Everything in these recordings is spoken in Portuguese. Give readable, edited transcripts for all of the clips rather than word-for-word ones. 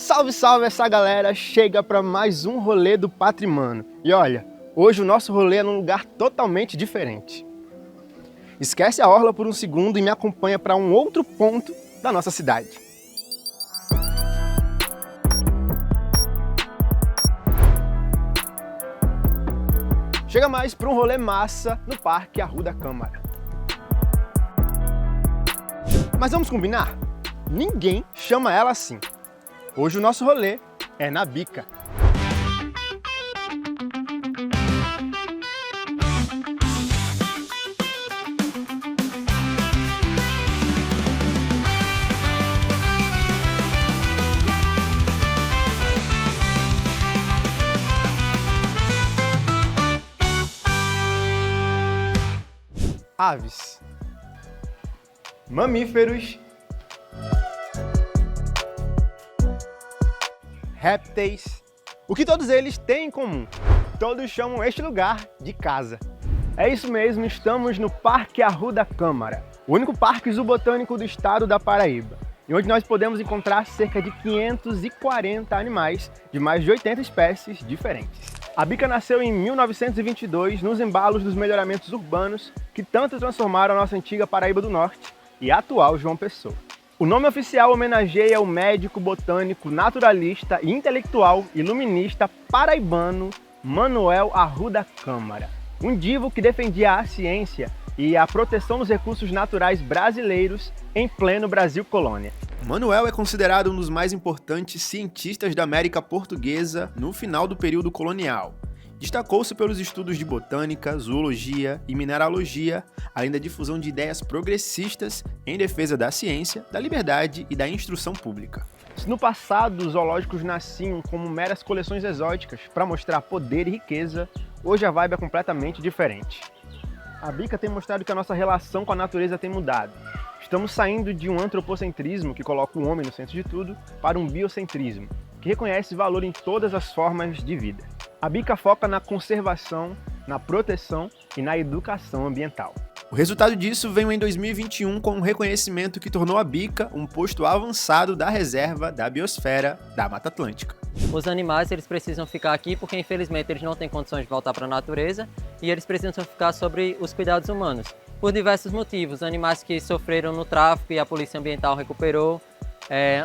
Salve, salve essa galera! Chega para mais um rolê do Patrimônio. E olha, hoje o nosso rolê é num lugar totalmente diferente. Esquece a orla por um segundo e me acompanha para um outro ponto da nossa cidade. Chega mais para um rolê massa no Parque Arruda Câmara. Mas vamos combinar? Ninguém chama ela assim. Hoje o nosso rolê é na Bica. Aves, mamíferos, répteis, o que todos eles têm em comum? Todos chamam este lugar de casa. É isso mesmo, estamos no Parque Arruda Câmara, o único parque zoobotânico do estado da Paraíba, e onde nós podemos encontrar cerca de 540 animais de mais de 80 espécies diferentes. A Bica nasceu em 1922 nos embalos dos melhoramentos urbanos que tanto transformaram a nossa antiga Paraíba do Norte e a atual João Pessoa. O nome oficial homenageia o médico, botânico, naturalista e intelectual iluminista paraibano Manuel Arruda Câmara, um divo que defendia a ciência e a proteção dos recursos naturais brasileiros em pleno Brasil colônia. Manuel é considerado um dos mais importantes cientistas da América Portuguesa no final do período colonial. Destacou-se pelos estudos de botânica, zoologia e mineralogia, além da difusão de ideias progressistas em defesa da ciência, da liberdade e da instrução pública. Se no passado os zoológicos nasciam como meras coleções exóticas para mostrar poder e riqueza, hoje a vibe é completamente diferente. A Bica tem mostrado que a nossa relação com a natureza tem mudado. Estamos saindo de um antropocentrismo, que coloca o homem no centro de tudo, para um biocentrismo, que reconhece valor em todas as formas de vida. A Bica foca na conservação, na proteção e na educação ambiental. O resultado disso veio em 2021 com um reconhecimento que tornou a Bica um posto avançado da reserva da biosfera da Mata Atlântica. Os animais eles precisam ficar aqui porque infelizmente eles não têm condições de voltar para a natureza e eles precisam ficar sobre os cuidados humanos. Por diversos motivos, animais que sofreram no tráfico e a polícia ambiental recuperou,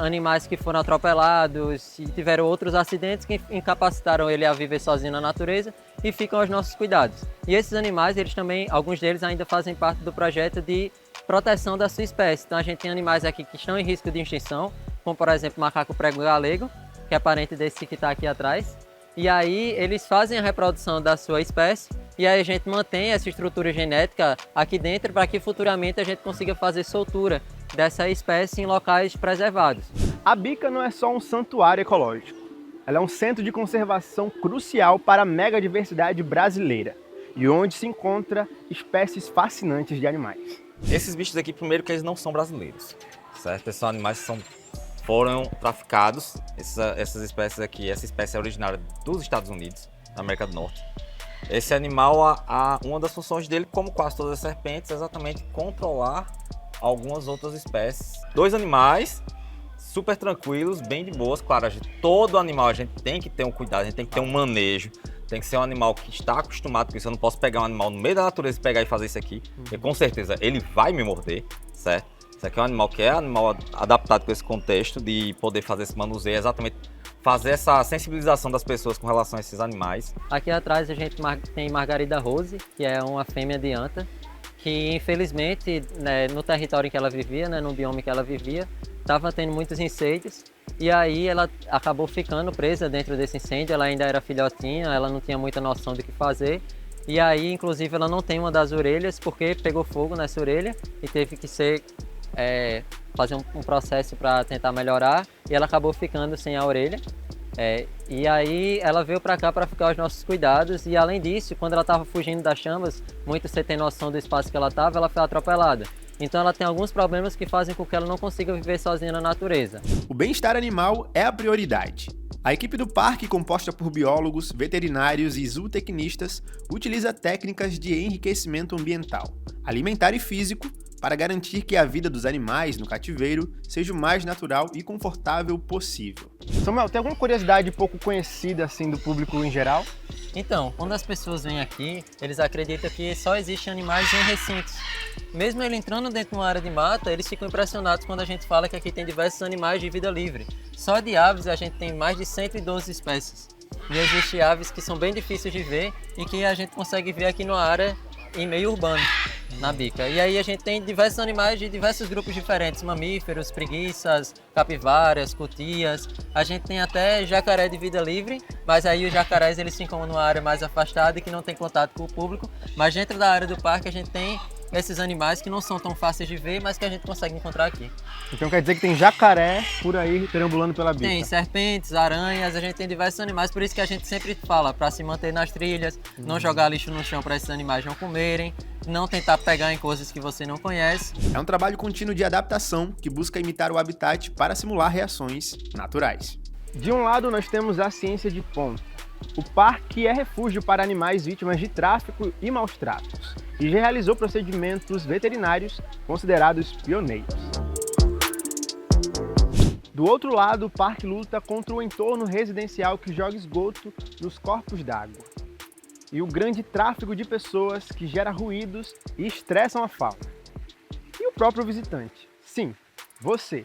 animais que foram atropelados e tiveram outros acidentes que incapacitaram ele a viver sozinho na natureza e ficam aos nossos cuidados. E esses animais, eles também, alguns deles ainda fazem parte do projeto de proteção da sua espécie. Então a gente tem animais aqui que estão em risco de extinção, como por exemplo o macaco prego galego, que é parente desse que está aqui atrás. E aí eles fazem a reprodução da sua espécie e aí a gente mantém essa estrutura genética aqui dentro para que futuramente a gente consiga fazer soltura dessa espécie em locais preservados. A Bica não é só um santuário ecológico, ela é um centro de conservação crucial para a megadiversidade brasileira e onde se encontra espécies fascinantes de animais. Esses bichos aqui, primeiro que eles não são brasileiros, certo? Esses são animais que foram traficados. Essas espécies aqui, essa espécie é originária dos Estados Unidos, da América do Norte. Esse animal, uma das funções dele, como quase todas as serpentes, é exatamente controlar algumas outras espécies. Dois animais super tranquilos, bem de boas. Claro, todo animal a gente tem que ter um cuidado, a gente tem que ter um manejo. Tem que ser um animal que está acostumado com isso. Eu não posso pegar um animal no meio da natureza e pegar e fazer isso aqui. Porque com certeza ele vai me morder, certo? Isso aqui é um animal que é animal adaptado com esse contexto de poder fazer esse manuseio, exatamente fazer essa sensibilização das pessoas com relação a esses animais. Aqui atrás a gente tem Margarida Rose, que é uma fêmea de anta, que infelizmente no território em que ela vivia, no bioma que ela vivia, estava tendo muitos incêndios e aí ela acabou ficando presa dentro desse incêndio. Ela ainda era filhotinha, ela não tinha muita noção do que fazer e aí inclusive ela não tem uma das orelhas porque pegou fogo nessa orelha e teve que fazer um processo para tentar melhorar e ela acabou ficando sem a orelha. E aí ela veio para cá para ficar aos nossos cuidados e além disso, quando ela estava fugindo das chamas, muito sem ter noção do espaço que ela estava, ela foi atropelada. Então ela tem alguns problemas que fazem com que ela não consiga viver sozinha na natureza. O bem-estar animal é a prioridade. A equipe do parque, composta por biólogos, veterinários e zootecnistas, utiliza técnicas de enriquecimento ambiental, alimentar e físico para garantir que a vida dos animais no cativeiro seja o mais natural e confortável possível. Samuel, tem alguma curiosidade pouco conhecida assim do público em geral? Então, quando as pessoas vêm aqui, eles acreditam que só existem animais em recintos. Mesmo ele entrando dentro de uma área de mata, eles ficam impressionados quando a gente fala que aqui tem diversos animais de vida livre. Só de aves a gente tem mais de 112 espécies. E existem aves que são bem difíceis de ver e que a gente consegue ver aqui numa área em meio urbano, na Bica. E aí a gente tem diversos animais de diversos grupos diferentes, mamíferos, preguiças, capivaras, cutias. A gente tem até jacaré de vida livre, mas aí os jacarés eles ficam numa área mais afastada e que não tem contato com o público. Mas dentro da área do parque a gente tem esses animais que não são tão fáceis de ver, mas que a gente consegue encontrar aqui. Então quer dizer que tem jacaré por aí perambulando pela Bica? Tem serpentes, aranhas, a gente tem diversos animais, por isso que a gente sempre fala para se manter nas trilhas, não jogar lixo no chão para esses animais não comerem, não tentar pegar em coisas que você não conhece. É um trabalho contínuo de adaptação que busca imitar o habitat para simular reações naturais. De um lado nós temos a ciência de ponta. O parque é refúgio para animais vítimas de tráfico e maus tratos e já realizou procedimentos veterinários considerados pioneiros. Do outro lado, o parque luta contra o entorno residencial que joga esgoto nos corpos d'água e o grande tráfego de pessoas que gera ruídos e estressam a fauna. E o próprio visitante, sim, você,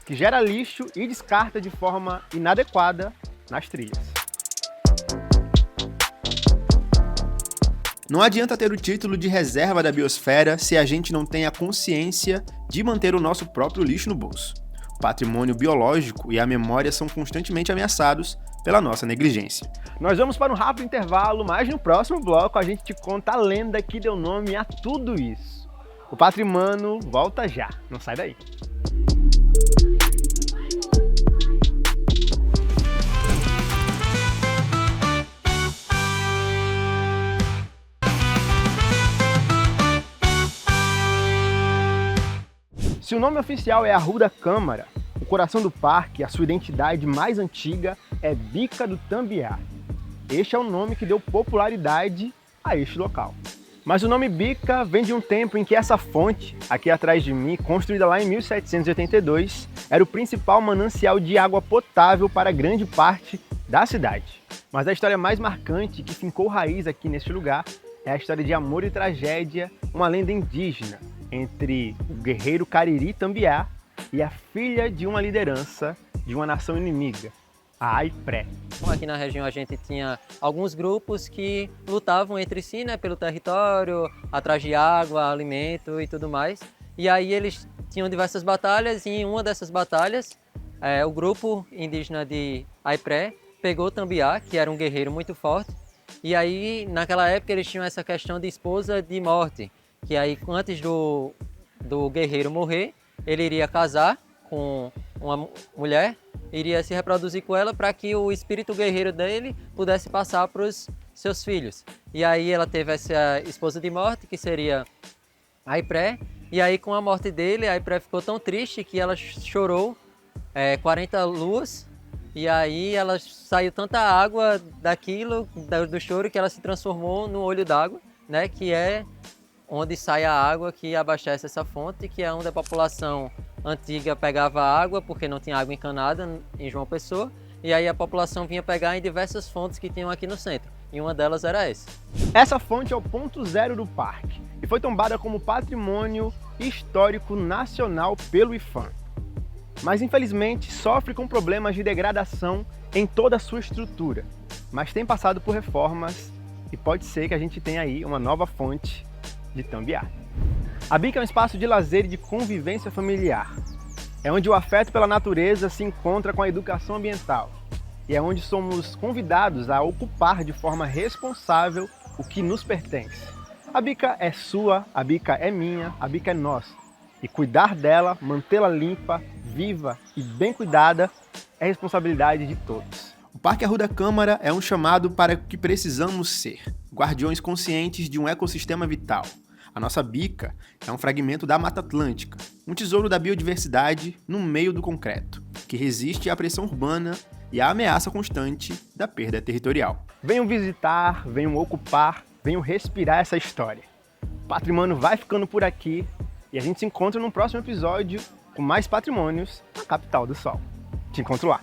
que gera lixo e descarta de forma inadequada nas trilhas. Não adianta ter o título de reserva da biosfera se a gente não tem a consciência de manter o nosso próprio lixo no bolso. O patrimônio biológico e a memória são constantemente ameaçados pela nossa negligência. Nós vamos para um rápido intervalo, mas no próximo bloco a gente te conta a lenda que deu nome a tudo isso. O Patrimônio volta já, não sai daí. Se o nome oficial é Arruda Câmara, o coração do parque, a sua identidade mais antiga é Bica do Tambiá. Este é o nome que deu popularidade a este local. Mas o nome Bica vem de um tempo em que essa fonte, aqui atrás de mim, construída lá em 1782, era o principal manancial de água potável para grande parte da cidade. Mas a história mais marcante que fincou raiz aqui neste lugar é a história de amor e tragédia, uma lenda indígena, entre o guerreiro Cariri Tambiá e a filha de uma liderança de uma nação inimiga, a Aipré. Aqui na região a gente tinha alguns grupos que lutavam entre si, né, pelo território, atrás de água, alimento e tudo mais. E aí eles tinham diversas batalhas e em uma dessas batalhas o grupo indígena de Aipré pegou Tambiá, que era um guerreiro muito forte. E aí naquela época eles tinham essa questão de esposa de morte, que aí antes do guerreiro morrer, ele iria casar com uma mulher, iria se reproduzir com ela para que o espírito guerreiro dele pudesse passar para os seus filhos. E aí ela teve essa esposa de morte, que seria Aipré, e aí com a morte dele, a Aipré ficou tão triste que ela chorou 40 luas, e aí ela saiu tanta água daquilo, do choro, que ela se transformou no olho d'água, né, que é onde sai a água que abastece essa fonte, que é onde a população antiga pegava água, porque não tinha água encanada em João Pessoa, e aí a população vinha pegar em diversas fontes que tinham aqui no centro, e uma delas era essa. Essa fonte é o ponto zero do parque, e foi tombada como Patrimônio Histórico Nacional pelo IPHAN. Mas infelizmente sofre com problemas de degradação em toda a sua estrutura, mas tem passado por reformas, e pode ser que a gente tenha aí uma nova fonte de Tambiá. A Bica é um espaço de lazer e de convivência familiar. É onde o afeto pela natureza se encontra com a educação ambiental. E é onde somos convidados a ocupar de forma responsável o que nos pertence. A Bica é sua, a Bica é minha, a Bica é nossa. E cuidar dela, mantê-la limpa, viva e bem cuidada é responsabilidade de todos. O Parque Arruda Câmara é um chamado para o que precisamos ser, guardiões conscientes de um ecossistema vital. A nossa Bica é um fragmento da Mata Atlântica, um tesouro da biodiversidade no meio do concreto, que resiste à pressão urbana e à ameaça constante da perda territorial. Venham visitar, venham ocupar, venham respirar essa história. Patrimônio vai ficando por aqui e a gente se encontra no próximo episódio com mais patrimônios na capital do Sol. Te encontro lá.